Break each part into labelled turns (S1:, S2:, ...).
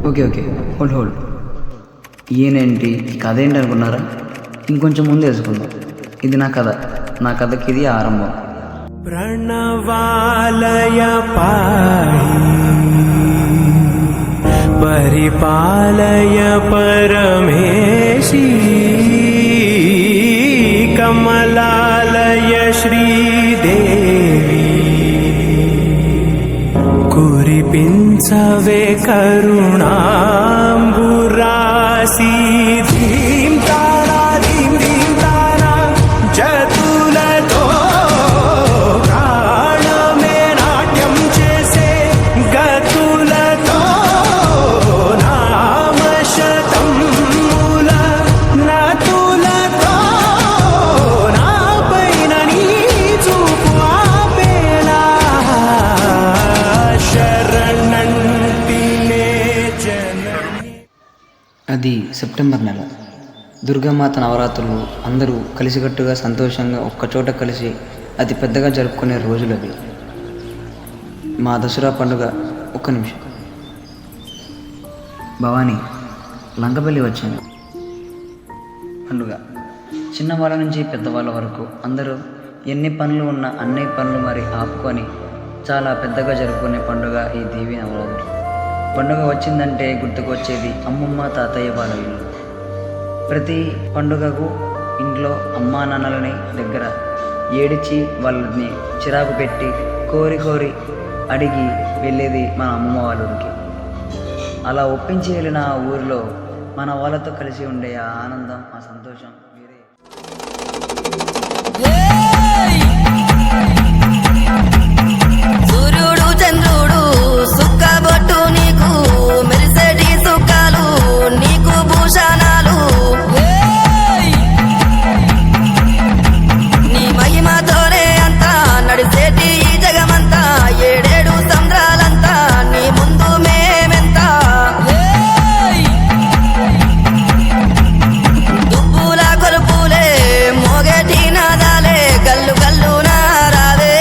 S1: Okay okay, hold hold. ఈయనేంటి, ఈ కథ ఏంటి అనుకున్నారా? ఇంకొంచెం ముందు తెలుసుకుందాం. ఇది నా కథకి ఇది ఆరంభం.
S2: ప్రణవాలయ పాహి పరిపాలయ పరమేశి కమలాలయ శ్రీదేవి కురిపించవే కరుణాంబురాసి ధీం తారా ధీం ధీం తారా జతులతో ప్రాణమే నాట్యం చేసే గతులతో నామశతం మూల నతులతో నా పైన నీ చూపు ఆపేలా శరణంటినే జనని.
S1: అది సెప్టెంబర్ నెల. దుర్గామాత నవరాత్రులు అందరూ కలిసికట్టుగా సంతోషంగా ఒక్కచోట కలిసి అతి పెద్దగా జరుపుకునే రోజులు అవి. మా దసరా పండుగ. ఒక్క నిమిషం. భవానీ, లంకపల్లి వచ్చాను. పండుగ చిన్నవాళ్ళ నుంచి పెద్దవాళ్ళ వరకు అందరూ ఎన్ని పనులు ఉన్నా అన్ని పనులు మరి ఆపుకొని చాలా పెద్దగా జరుపుకునే పండుగ ఈ దేవి నవరాత్రులు. పండుగ వచ్చిందంటే గుర్తుకు వచ్చేది అమ్మమ్మ తాతయ్య వాళ్ళ ఇల్లు. ప్రతి పండుగకు ఇంట్లో అమ్మా నాన్నలని దగ్గర ఏడిచి వాళ్ళని చిరాకు పెట్టి కోరి అడిగి వెళ్ళేది మన అమ్మమ్మ వాళ్ళ ఊరికి. అలా ఒప్పించి వెళ్ళిన ఆ ఊరిలో మన వాళ్ళతో కలిసి ఉండే ఆ ఆనందం, ఆ సంతోషం వేరే.
S3: సూర్యుడు చంద్రుడు సుక్కబొట్టు నీకు మెరిసేటి సుక్కలు నీకు భూషణాలు నీ మహిమతోనే అంతా నడిసేటి ఈ జగమంతా ఏడేడు సంద్రాలంతా నీ ముందు మేమెంత దుబ్బుల కొలుపులే మోగేటి నాదాలే గల్లు గల్లు నారావే.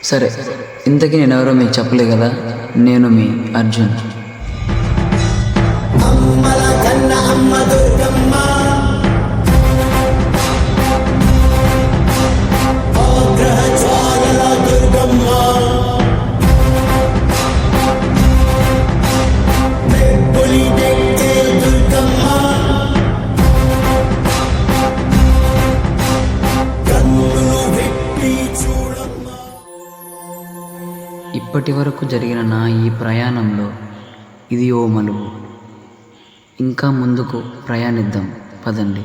S1: సరే, ఇంతకీ నేను ఎవరో మీకు చెప్పలే కదా. నేను మీ అర్జున్. ఇప్పటి వరకు జరిగిన నా ఈ ప్రయాణంలో ఇది ఓ మలుపు. ఇంకా ముందుకు ప్రయాణిద్దాం పదండి.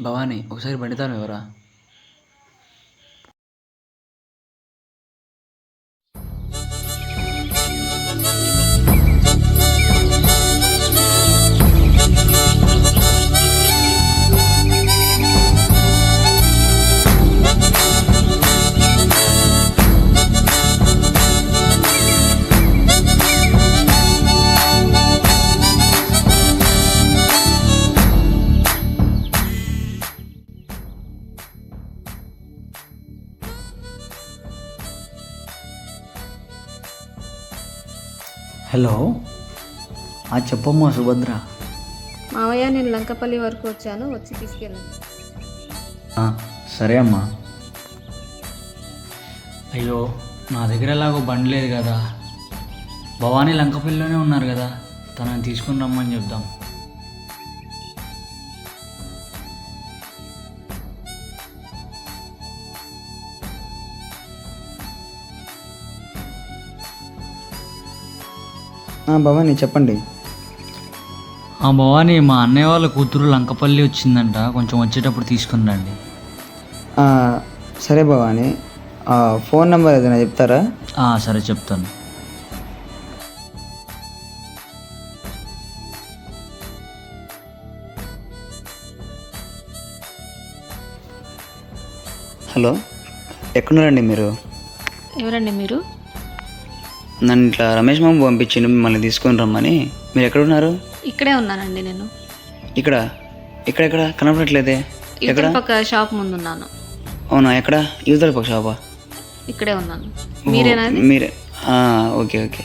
S1: భవానీ, ఒకసారి బండితాను ఎవరా? హలో, చెప్పమ్మా సుభద్ర.
S4: మావయ్య, నేను లంకపల్లి వరకు వచ్చాను, వచ్చి తీసుకెళ్ళండి.
S1: సరే అమ్మా.
S5: అయ్యో, నా దగ్గర ఎలాగో బండి లేదు కదా. భవానీ లంకపల్లిలోనే ఉన్నారు కదా, తనని తీసుకుని రమ్మని చెప్దాం.
S1: భవానీ, చెప్పండి.
S5: భవానీ, మా అన్నయ్య వాళ్ళ కూతురు లంకపల్లి వచ్చిందంట, కొంచెం వచ్చేటప్పుడు తీసుకుని రండి.
S1: సరే భవానీ, ఫోన్ నెంబర్ ఏదైనా చెప్తారా?
S5: సరే చెప్తాను.
S1: హలో, ఎక్కడున్నారండి మీరు?
S4: ఎవరండి మీరు?
S1: నన్ను ఇట్లా రమేష్ మామ పంపించిండు మిమ్మల్ని తీసుకొని రమ్మని. మీరు ఎక్కడున్నారు?
S4: ఇక్కడే ఉన్నానండి నేను.
S1: ఇక్కడ ఎక్కడెక్కడ కనపడట్లేదే. ఎక్కడ?
S4: ఇవతల పక్క షాప్ ముందు ఉన్నాను.
S1: అవునా, ఎక్కడ? యువతల పక్క షాపా?
S4: ఇక్కడే ఉన్నాను. మీరేనా అది?
S1: మీరే. Okay okay.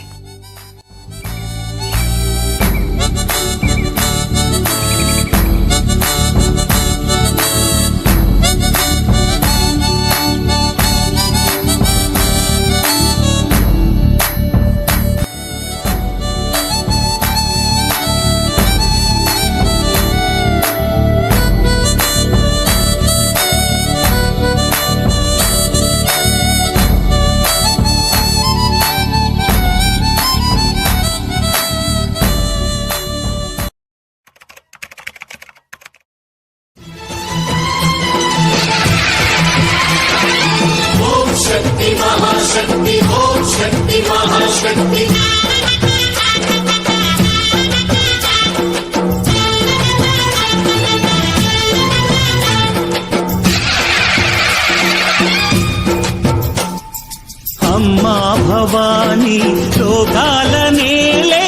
S2: అమ్మా భవానీ లోకాల నేలే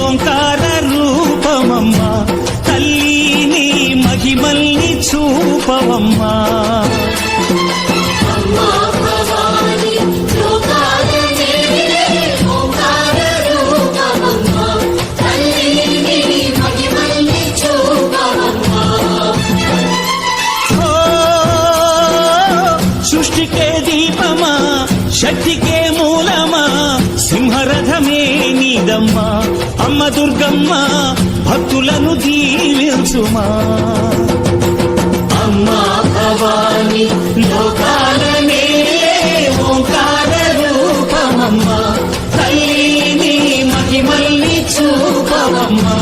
S2: ఓంకార రూపమమ్మా, తల్లిని మహిమల్ని చూపవమ్మా. సృష్టికే దీపమా, శక్తికే మూలమా, సింహరథమే నీదమ్మా. అమ్మ దుర్గమ్మ భక్తులను దీవించుమా. అమ్మా భవాని లోకాల నేలే ఓంకార రూపమమ్మా, తల్లిని మహిమల్ని చూపవమ్మా.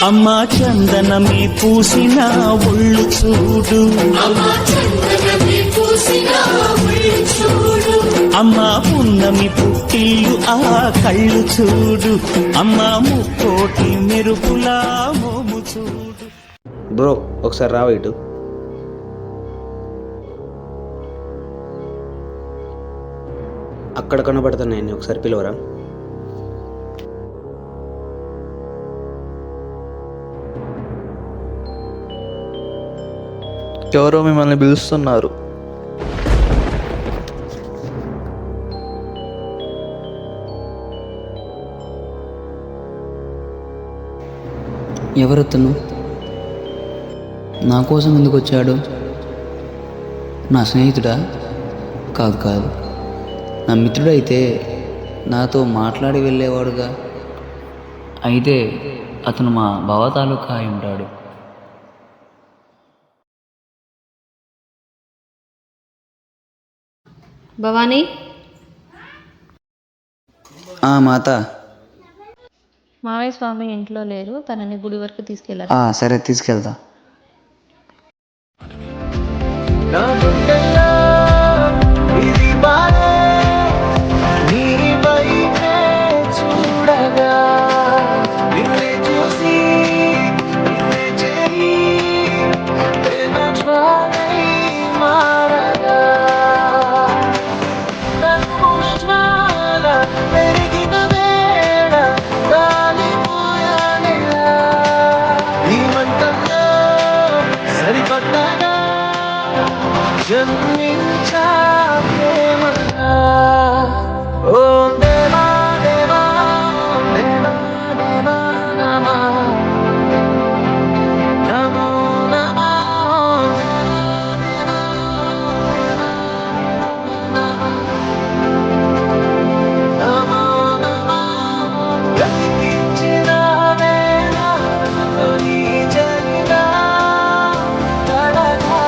S2: అమ్మా చందనమే పూసిన ఒళ్ళు చూడు, అమ్మా పున్నమి పుట్టిల్లు ఆ కళ్ళు చూడు, అమ్మా ముక్కోటి మెరుపులా మోము చూడు.
S6: బ్రో ఒకసారి రావా ఇటు. అక్కడ కనబడుతున్నాయి, ఒకసారి పిలవరా.
S7: ఎవరో మిమ్మల్ని పిలుస్తున్నారు.
S1: ఎవరతను? నా కోసం ఎందుకు వచ్చాడు? నా స్నేహితుడా? కాదు కాదు, నా మిత్రుడైతే నాతో మాట్లాడి వెళ్ళేవాడుగా. అయితే అతను మా బావ తాలూకా అయి ఉంటాడు.
S4: భవానీ,
S1: మాత.
S4: మావయ్య స్వామి ఇంట్లో లేరు, తనని గుడి వరకు తీసుకెళ్ళారు.
S1: సరే తీసుకెళ్తా.
S2: జన్మించా ప్రేమగా ఓం దేవా దేవా దేవా దేవా నమః నమో నమః నమో నమః గతించిన వేళ నీ జరిగా తడగా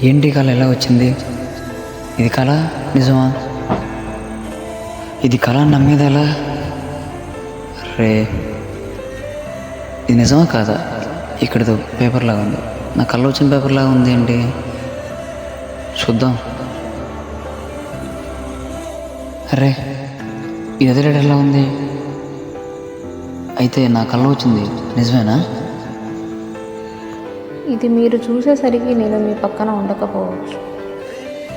S1: ఏంటి కళ ఎలా వచ్చింది? ఇది కళ నిజమా? ఇది కళ నమ్మేది ఎలా? రే, ఇది నిజమా కాదా? ఇక్కడతో పేపర్ లాగా ఉంది. నా కళ్ళ వచ్చిన పేపర్ లాగా ఉంది ఏంటి? చూద్దాం. అరే, ఇది అదే డేట్ ఎలా ఉంది? అయితే నా కళ్ళ వచ్చింది నిజమేనా?
S4: ఇది మీరు చూసేసరికి నేను మీ పక్కన ఉండకపోవచ్చు.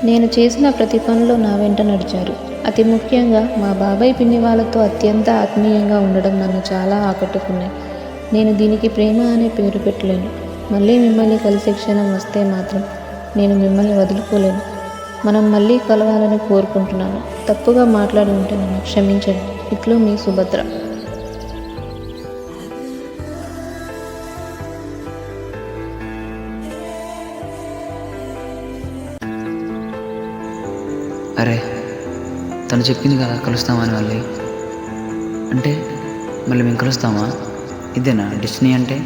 S4: నేను చేసిన ప్రతి పనిలో నా వెంట నడిచారు. అతి ముఖ్యంగా మా బాబాయ్ పిన్ని వాళ్ళతో అత్యంత ఆత్మీయంగా ఉండడం నన్ను చాలా ఆకట్టుకున్నాయి. నేను దీనికి ప్రేమ అనే పేరు పెట్టలేను. మళ్ళీ మిమ్మల్ని కలిసే క్షణం వస్తే మాత్రం నేను మిమ్మల్ని వదులుకోలేను. మనం మళ్ళీ కలవాలని కోరుకుంటున్నాను. తప్పుగా మాట్లాడి ఉంటే నన్ను క్షమించండి. ఇట్లు మీ సుభద్ర.
S1: అరే, తను చెప్పింది కదా కలుస్తామని మళ్ళీ. అంటే మళ్ళీ మేము కలుస్తామా? ఇదేనా డెస్టినీ అంటే?